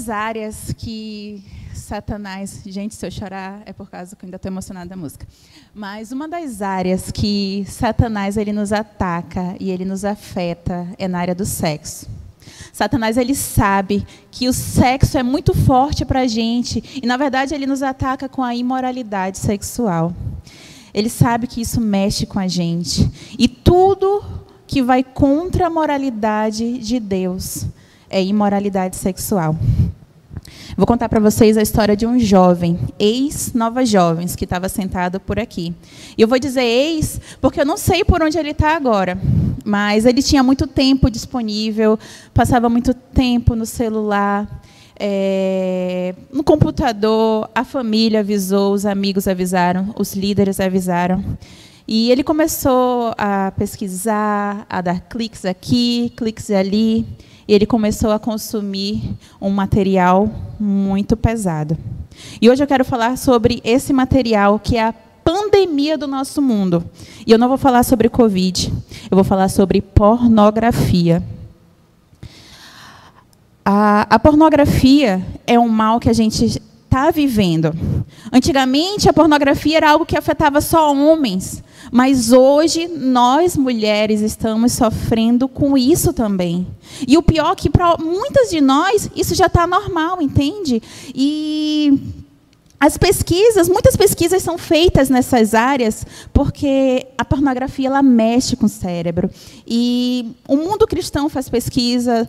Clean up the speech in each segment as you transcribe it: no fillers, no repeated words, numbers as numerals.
das áreas que Satanás... Gente, se eu chorar é por causa que eu ainda estou emocionada da música. Mas uma das áreas que Satanás ele nos ataca e ele nos afeta é na área do sexo. Satanás ele sabe que o sexo é muito forte para a gente e, na verdade, ele nos ataca com a imoralidade sexual. Ele sabe que isso mexe com a gente. E tudo que vai contra a moralidade de Deus é imoralidade sexual. Vou contar para vocês a história de um jovem, ex-Nova Jovens, que estava sentado por aqui. E eu vou dizer ex, porque eu não sei por onde ele está agora. Mas ele tinha muito tempo disponível, passava muito tempo no celular, no computador, a família avisou, os amigos avisaram, os líderes avisaram. E ele começou a pesquisar, a dar cliques aqui, cliques ali. E ele começou a consumir um material muito pesado. E hoje eu quero falar sobre esse material, que é a pandemia do nosso mundo. E eu não vou falar sobre Covid, eu vou falar sobre pornografia. A pornografia é um mal que a gente está vivendo. Antigamente, a pornografia era algo que afetava só homens, mas hoje nós, mulheres, estamos sofrendo com isso também. E o pior é que, para muitas de nós, isso já está normal, entende? E muitas pesquisas são feitas nessas áreas, porque a pornografia ela mexe com o cérebro. E o mundo cristão faz pesquisa,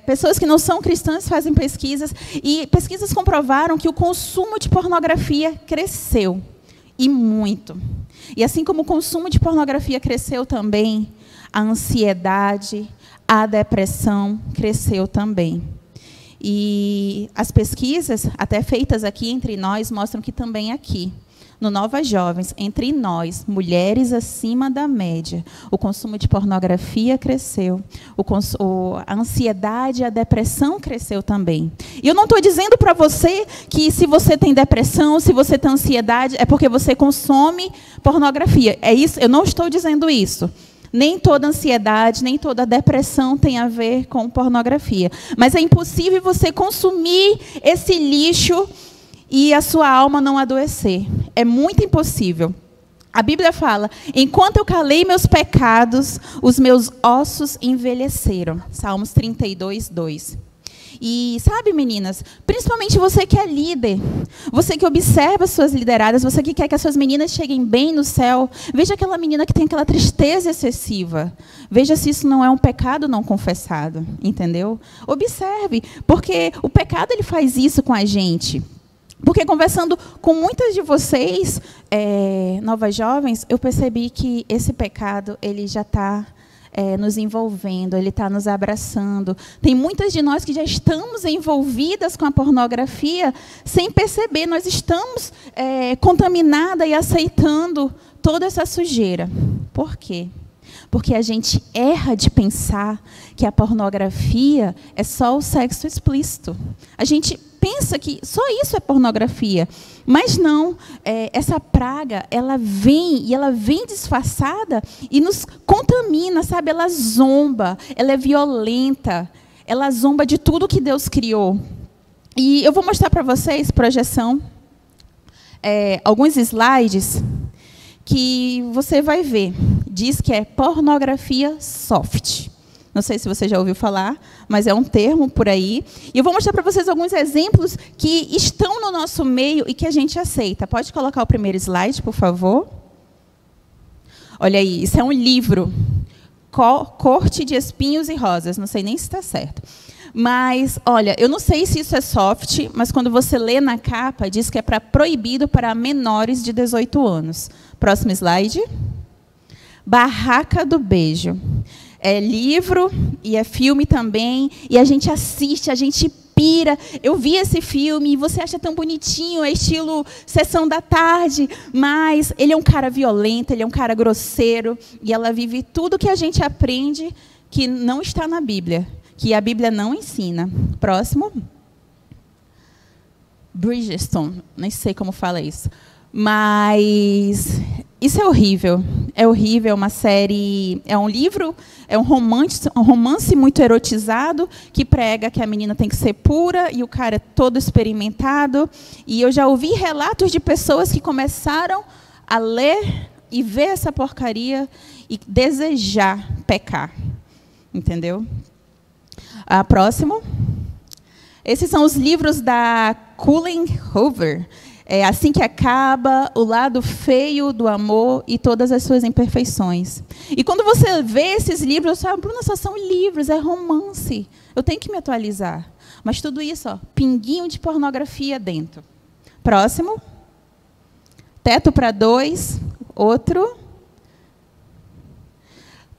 pessoas que não são cristãs fazem pesquisas, e pesquisas comprovaram que o consumo de pornografia cresceu, e muito. E assim como o consumo de pornografia cresceu também, a ansiedade, a depressão cresceu também. E as pesquisas, até feitas aqui entre nós, mostram que também aqui, no Nova Jovens, entre nós, mulheres acima da média, o consumo de pornografia cresceu, a ansiedade e a depressão cresceu também. E eu não estou dizendo para você que se você tem depressão, se você tem ansiedade, é porque você consome pornografia. É isso? Eu não estou dizendo isso. Nem toda ansiedade, nem toda depressão tem a ver com pornografia. Mas é impossível você consumir esse lixo e a sua alma não adoecer. É muito impossível. A Bíblia fala, enquanto eu calei meus pecados, os meus ossos envelheceram. Salmos 32, 2. E sabe, meninas, principalmente você que é líder, você que observa as suas lideradas, você que quer que as suas meninas cheguem bem no céu, veja aquela menina que tem aquela tristeza excessiva. Veja se isso não é um pecado não confessado, entendeu? Observe, porque o pecado ele faz isso com a gente. Porque conversando com muitas de vocês, novas jovens, eu percebi que esse pecado ele já está nos envolvendo, ele está nos abraçando. Tem muitas de nós que já estamos envolvidas com a pornografia sem perceber. Nós estamos contaminadas e aceitando toda essa sujeira. Por quê? Porque a gente erra de pensar que a pornografia é só o sexo explícito. A gente pensa que só isso é pornografia. Mas não, essa praga, ela vem disfarçada e nos contamina, sabe? Ela zomba, ela é violenta, ela zomba de tudo que Deus criou. E eu vou mostrar para vocês, projeção, alguns slides que você vai ver. Diz que é pornografia soft. Não sei se você já ouviu falar, mas é um termo por aí. E eu vou mostrar para vocês alguns exemplos que estão no nosso meio e que a gente aceita. Pode colocar o primeiro slide, por favor? Olha aí, isso é um livro. Corte de Espinhos e Rosas. Não sei nem se está certo. Mas, olha, eu não sei se isso é soft, mas quando você lê na capa, diz que é proibido para menores de 18 anos. Próximo slide. Barraca do Beijo. É livro e é filme também, e a gente assiste, a gente pira. Eu vi esse filme e você acha tão bonitinho, é estilo Sessão da Tarde, mas ele é um cara violento, ele é um cara grosseiro, e ela vive tudo que a gente aprende que não está na Bíblia, que a Bíblia não ensina. Próximo. Bridgerton, nem sei como fala isso. Mas isso é horrível. é horrível, é uma série, é um livro, é um romance muito erotizado, que prega que a menina tem que ser pura e o cara é todo experimentado. E eu já ouvi relatos de pessoas que começaram a ler e ver essa porcaria e desejar pecar. Entendeu? Próximo. Esses são os livros da Colleen Hoover. É Assim que Acaba, O Lado Feio do Amor e Todas as Suas Imperfeições. E quando você vê esses livros, você fala, Bruna, só são livros, é romance. Eu tenho que me atualizar. Mas tudo isso, ó, pinguinho de pornografia dentro. Próximo. Teto para Dois. Outro.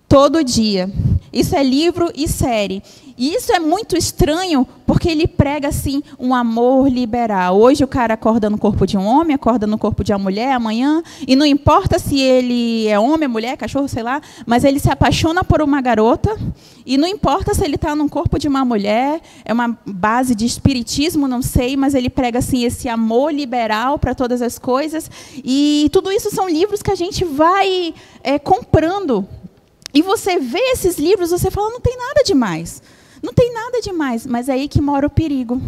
Todo Dia. Isso é livro e série. E isso é muito estranho, porque ele prega assim um amor liberal. Hoje o cara acorda no corpo de um homem, acorda no corpo de uma mulher, amanhã, e não importa se ele é homem, mulher, cachorro, sei lá, mas ele se apaixona por uma garota, e não importa se ele está no corpo de uma mulher, é uma base de espiritismo, não sei, mas ele prega assim esse amor liberal para todas as coisas, e tudo isso são livros que a gente vai comprando. E você vê esses livros, você fala, não tem nada demais. Não tem nada demais, mas é aí que mora o perigo.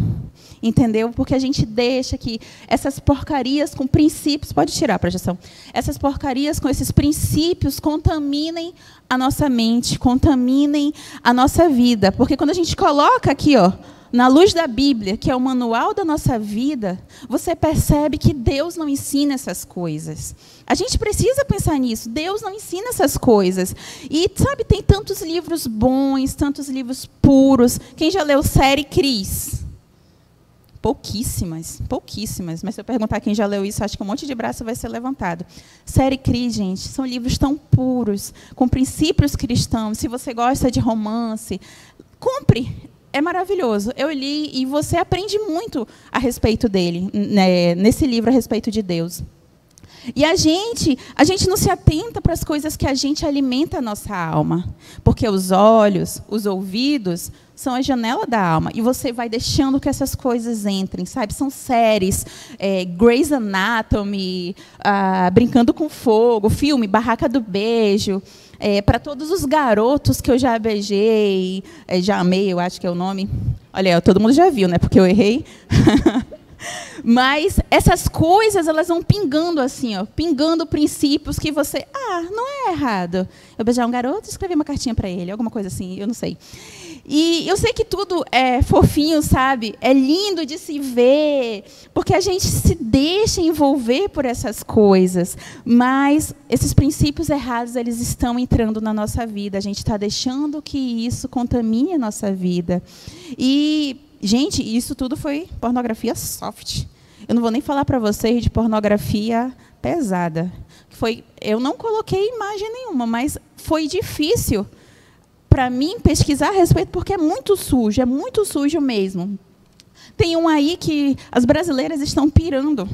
Entendeu? Porque a gente deixa que essas porcarias com princípios, pode tirar a projeção, essas porcarias com esses princípios contaminem a nossa mente, contaminem a nossa vida. Porque quando a gente coloca aqui, ó, na luz da Bíblia, que é o manual da nossa vida, você percebe que Deus não ensina essas coisas. A gente precisa pensar nisso. Deus não ensina essas coisas. E, sabe, tem tantos livros bons, tantos livros puros. Quem já leu série Cris? Pouquíssimas, pouquíssimas. Mas se eu perguntar quem já leu isso, acho que um monte de braço vai ser levantado. Série Cris, gente, são livros tão puros, com princípios cristãos. Se você gosta de romance, compre. É maravilhoso. Eu li e você aprende muito a respeito dele, né, nesse livro a respeito de Deus. E a gente não se atenta para as coisas que a gente alimenta a nossa alma. Porque os olhos, os ouvidos, são a janela da alma. E você vai deixando que essas coisas entrem, sabe? São séries, Grey's Anatomy, Brincando com Fogo, filme Barraca do Beijo. Para todos os garotos que eu já beijei, já amei, eu acho que é o nome. Olha, todo mundo já viu, né? Porque eu errei. Mas essas coisas, elas vão pingando assim, ó, pingando princípios que você... não é errado eu beijar um garoto e escrever uma cartinha para ele, alguma coisa assim, eu não sei. E eu sei que tudo é fofinho, sabe? É lindo de se ver, porque a gente se deixa envolver por essas coisas. Mas esses princípios errados, eles estão entrando na nossa vida. A gente está deixando que isso contamine a nossa vida. E, gente, isso tudo foi pornografia soft. Eu não vou nem falar para vocês de pornografia pesada. Eu não coloquei imagem nenhuma, mas foi difícil para mim pesquisar a respeito, porque é muito sujo mesmo. Tem um aí que as brasileiras estão pirando,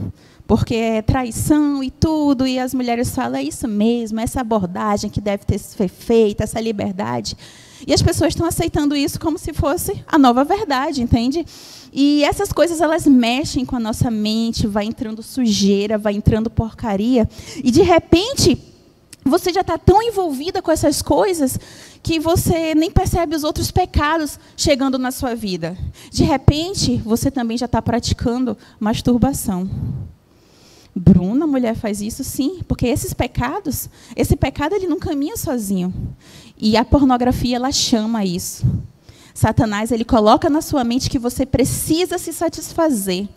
porque é traição e tudo, e as mulheres falam, é isso mesmo, essa abordagem que deve ter sido feita, essa liberdade. E as pessoas estão aceitando isso como se fosse a nova verdade, entende? E essas coisas, elas mexem com a nossa mente, vai entrando sujeira, vai entrando porcaria, e de repente você já está tão envolvida com essas coisas que você nem percebe os outros pecados chegando na sua vida. De repente, você também já está praticando masturbação. Bruna, a mulher faz isso? Sim, porque esse pecado ele não caminha sozinho. E a pornografia, ela chama isso. Satanás, ele coloca na sua mente que você precisa se satisfazer.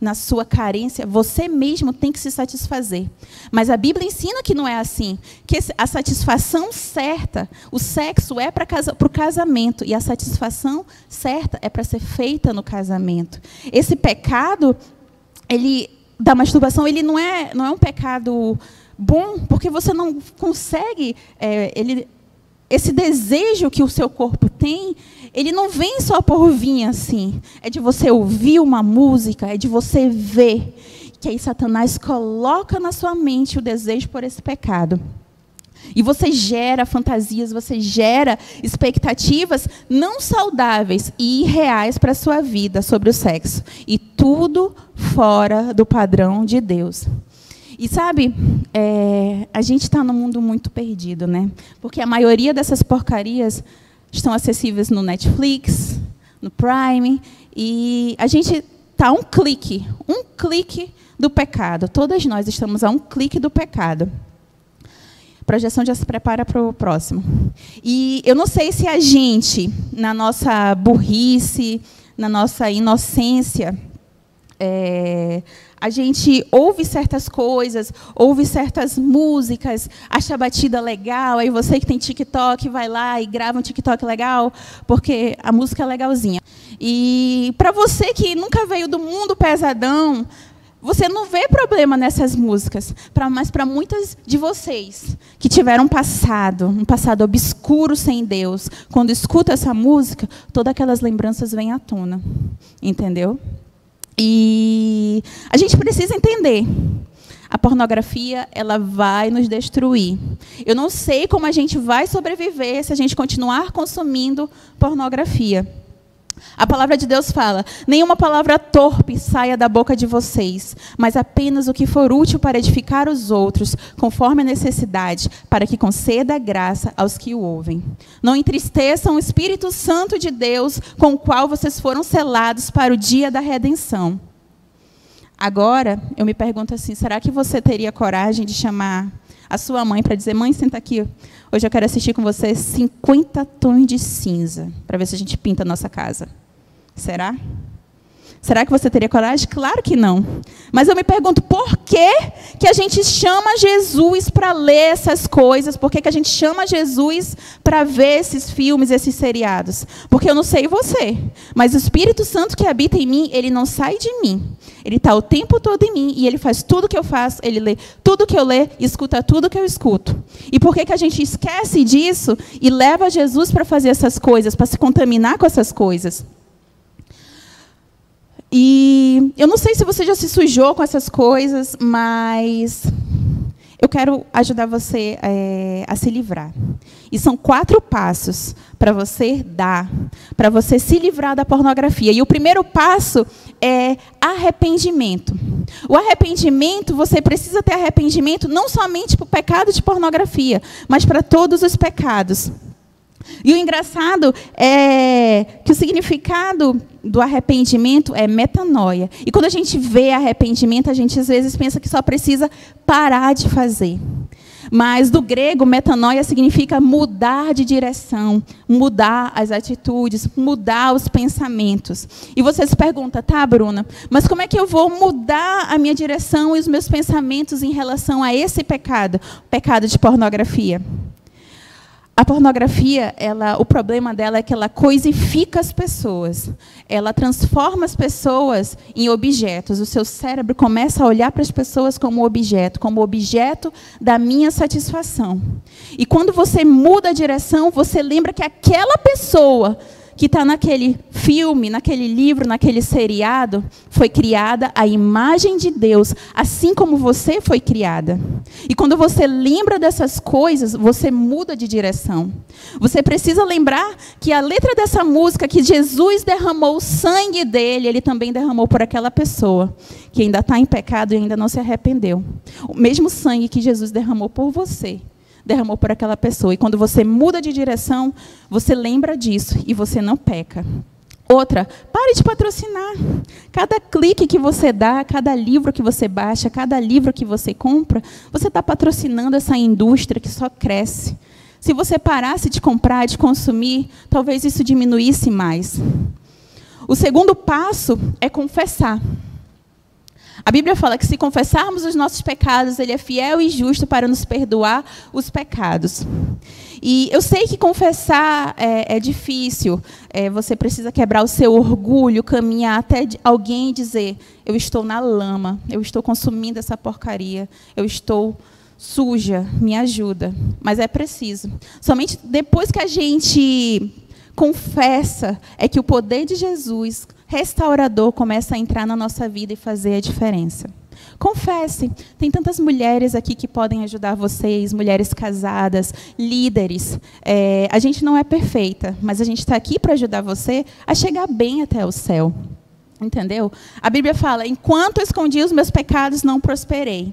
Na sua carência, você mesmo tem que se satisfazer. Mas a Bíblia ensina que não é assim. Que a satisfação certa, o sexo é para o casamento. E a satisfação certa é para ser feita no casamento. Esse pecado, da masturbação, ele não é um pecado bom, porque você não consegue... esse desejo que o seu corpo tem, ele não vem só por vir assim. É de você ouvir uma música, é de você ver. Que aí Satanás coloca na sua mente o desejo por esse pecado. E você gera fantasias, você gera expectativas não saudáveis e irreais para a sua vida sobre o sexo. E tudo fora do padrão de Deus. E sabe, a gente está num mundo muito perdido, né? Porque a maioria dessas porcarias estão acessíveis no Netflix, no Prime, e a gente está a um clique do pecado. Todas nós estamos a um clique do pecado. A projeção já se prepara para o próximo. E eu não sei se a gente, na nossa burrice, na nossa inocência, a gente ouve certas coisas, ouve certas músicas, acha a batida legal, aí você que tem TikTok vai lá e grava um TikTok legal, porque a música é legalzinha. E para você que nunca veio do mundo pesadão, você não vê problema nessas músicas, mas para muitas de vocês que tiveram um passado obscuro sem Deus, quando escuta essa música, todas aquelas lembranças vêm à tona, entendeu? E a gente precisa entender, a pornografia ela vai nos destruir. Eu não sei como a gente vai sobreviver se a gente continuar consumindo pornografia. A palavra de Deus fala: nenhuma palavra torpe saia da boca de vocês, mas apenas o que for útil para edificar os outros, conforme a necessidade, para que conceda graça aos que o ouvem. Não entristeçam o Espírito Santo de Deus, com o qual vocês foram selados para o dia da redenção. Agora, eu me pergunto assim, será que você teria coragem de chamar a sua mãe para dizer: mãe, senta aqui, hoje eu quero assistir com você 50 tons de cinza, para ver se a gente pinta a nossa casa. Será? Será que você teria coragem? Claro que não. Mas eu me pergunto, por que a gente chama Jesus para ler essas coisas? Por que a gente chama Jesus para ver esses filmes, esses seriados? Porque eu não sei você, mas o Espírito Santo que habita em mim, ele não sai de mim. Ele está o tempo todo em mim e ele faz tudo que eu faço, ele lê tudo que eu leio e escuta tudo que eu escuto. E por que a gente esquece disso e leva Jesus para fazer essas coisas, para se contaminar com essas coisas? E eu não sei se você já se sujou com essas coisas, mas eu quero ajudar você a se livrar. E são 4 passos para você dar, para você se livrar da pornografia. E o primeiro passo é arrependimento. O arrependimento, você precisa ter arrependimento não somente para o pecado de pornografia, mas para todos os pecados. E o engraçado é que o significado do arrependimento é metanoia. E quando a gente vê arrependimento, a gente às vezes pensa que só precisa parar de fazer. Mas do grego, metanoia significa mudar de direção, mudar as atitudes, mudar os pensamentos. E você se pergunta, tá, Bruna, mas como é que eu vou mudar a minha direção e os meus pensamentos em relação a esse pecado, o pecado de pornografia? A pornografia, o problema dela é que ela coisifica as pessoas. Ela transforma as pessoas em objetos. O seu cérebro começa a olhar para as pessoas como objeto da minha satisfação. E quando você muda a direção, você lembra que aquela pessoa que está naquele filme, naquele livro, naquele seriado, foi criada à imagem de Deus, assim como você foi criada. E quando você lembra dessas coisas, você muda de direção. Você precisa lembrar que a letra dessa música, que Jesus derramou o sangue dele, ele também derramou por aquela pessoa, que ainda está em pecado e ainda não se arrependeu. O mesmo sangue que Jesus derramou por você, derramou por aquela pessoa. E quando você muda de direção, você lembra disso e você não peca. Outra, pare de patrocinar. Cada clique que você dá, cada livro que você baixa, cada livro que você compra, você está patrocinando essa indústria que só cresce. Se você parasse de comprar, de consumir, talvez isso diminuísse mais. O segundo passo é confessar. A Bíblia fala que se confessarmos os nossos pecados, ele é fiel e justo para nos perdoar os pecados. E eu sei que confessar é difícil. Você precisa quebrar o seu orgulho, caminhar até alguém e dizer: eu estou na lama, eu estou consumindo essa porcaria, eu estou suja, me ajuda. Mas é preciso. Somente depois que a gente confessa é que o poder de Jesus restaurador começa a entrar na nossa vida e fazer a diferença. Confesse. Tem tantas mulheres aqui que podem ajudar vocês, mulheres casadas, líderes. A gente não é perfeita, mas a gente está aqui para ajudar você a chegar bem até o céu. Entendeu? A Bíblia fala: enquanto escondi os meus pecados, não prosperei.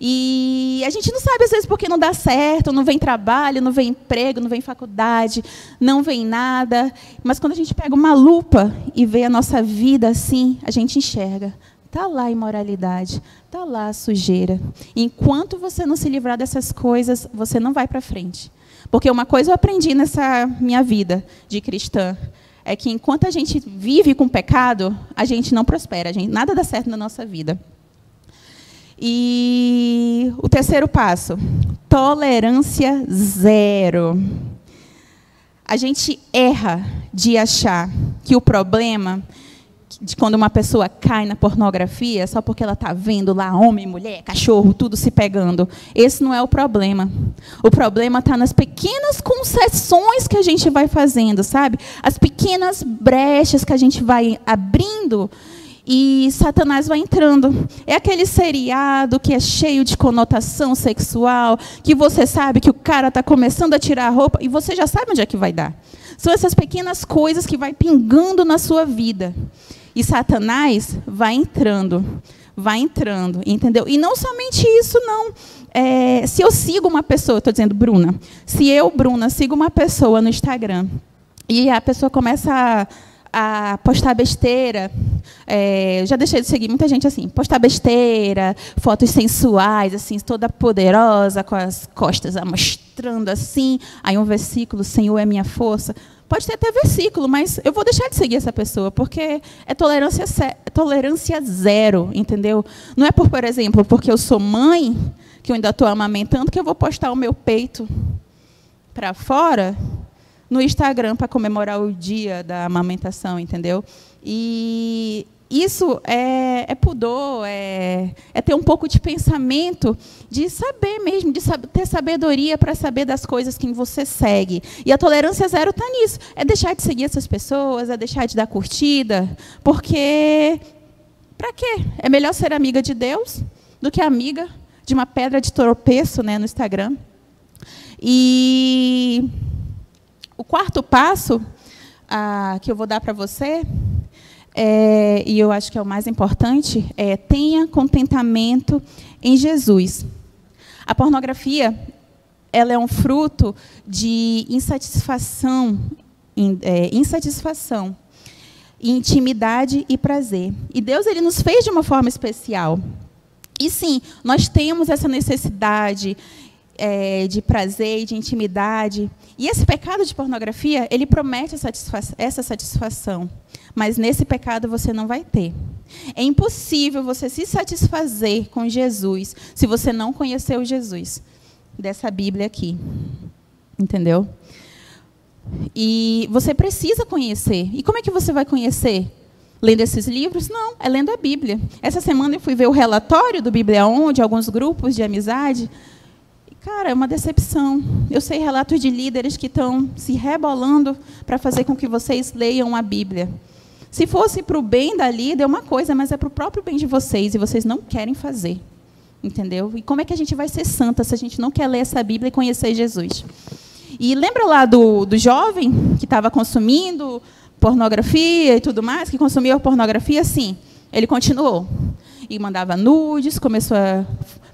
E a gente não sabe, às vezes, porque não dá certo, não vem trabalho, não vem emprego, não vem faculdade, não vem nada. Mas quando a gente pega uma lupa e vê a nossa vida assim, a gente enxerga. Está lá a imoralidade, está lá a sujeira. Enquanto você não se livrar dessas coisas, você não vai para frente. Porque uma coisa eu aprendi nessa minha vida de cristã, é que enquanto a gente vive com pecado, a gente não prospera, nada dá certo na nossa vida. E o terceiro passo, tolerância zero. A gente erra de achar que o problema de quando uma pessoa cai na pornografia só porque ela está vendo lá homem, mulher, cachorro, tudo se pegando. Esse não é o problema. O problema está nas pequenas concessões que a gente vai fazendo, sabe? As pequenas brechas que a gente vai abrindo e Satanás vai entrando. É aquele seriado que é cheio de conotação sexual, que você sabe que o cara está começando a tirar a roupa e você já sabe onde é que vai dar. São essas pequenas coisas que vai pingando na sua vida. E Satanás vai entrando, entendeu? E não somente isso, não. Se eu sigo uma pessoa, estou dizendo Bruna, se eu, Bruna, sigo uma pessoa no Instagram e a pessoa começa a postar besteira, já deixei de seguir muita gente assim, postar besteira, fotos sensuais, assim, toda poderosa, com as costas mostrando assim, aí um versículo, Senhor é minha força. Pode ter até versículo, mas eu vou deixar de seguir essa pessoa, porque é tolerância zero, entendeu? Não é por exemplo, porque eu sou mãe, que eu ainda estou amamentando, que eu vou postar o meu peito para fora no Instagram para comemorar o dia da amamentação, entendeu? E isso é pudor, é ter um pouco de pensamento, de saber mesmo, de ter sabedoria para saber das coisas que você segue. E a tolerância zero está nisso. É deixar de seguir essas pessoas, é deixar de dar curtida, porque para quê? É melhor ser amiga de Deus do que amiga de uma pedra de tropeço, né, no Instagram. E o quarto passo que eu vou dar para você, e eu acho que é o mais importante, tenha contentamento em Jesus. A pornografia, ela é um fruto de insatisfação, intimidade e prazer. E Deus ele nos fez de uma forma especial. E sim, nós temos essa necessidade de prazer e de intimidade. E esse pecado de pornografia, ele promete essa satisfação. Mas nesse pecado você não vai ter. É impossível você se satisfazer com Jesus se você não conhecer o Jesus dessa Bíblia aqui. Entendeu? E você precisa conhecer. E como é que você vai conhecer? Lendo esses livros? Não, é lendo a Bíblia. Essa semana eu fui ver o relatório do Bíblia On, de alguns grupos de amizade. Cara, é uma decepção. Eu sei relatos de líderes que estão se rebolando para fazer com que vocês leiam a Bíblia. Se fosse para o bem da líder, é uma coisa, mas é para o próprio bem de vocês, e vocês não querem fazer. Entendeu? E como é que a gente vai ser santa se a gente não quer ler essa Bíblia e conhecer Jesus? E lembra lá do jovem que estava consumindo pornografia e tudo mais, que consumia pornografia? Sim, ele continuou. E mandava nudes, começou a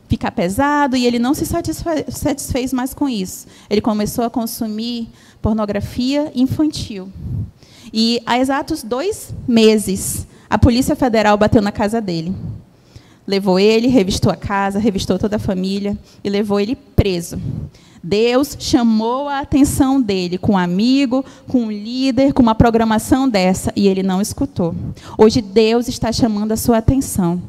ficar pesado, e ele não se satisfez mais com isso. Ele começou a consumir pornografia infantil. E, há exatos 2 meses, a Polícia Federal bateu na casa dele. Levou ele, revistou a casa, revistou toda a família, e levou ele preso. Deus chamou a atenção dele com um amigo, com um líder, com uma programação dessa, e ele não escutou. Hoje, Deus está chamando a sua atenção.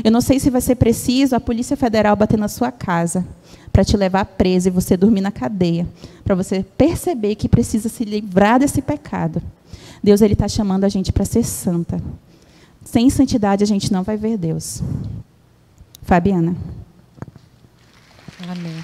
Eu não sei se vai ser preciso a Polícia Federal bater na sua casa para te levar preso e você dormir na cadeia, para você perceber que precisa se livrar desse pecado. Deus ele está chamando a gente para ser santa. Sem santidade a gente não vai ver Deus. Fabiana. Amém.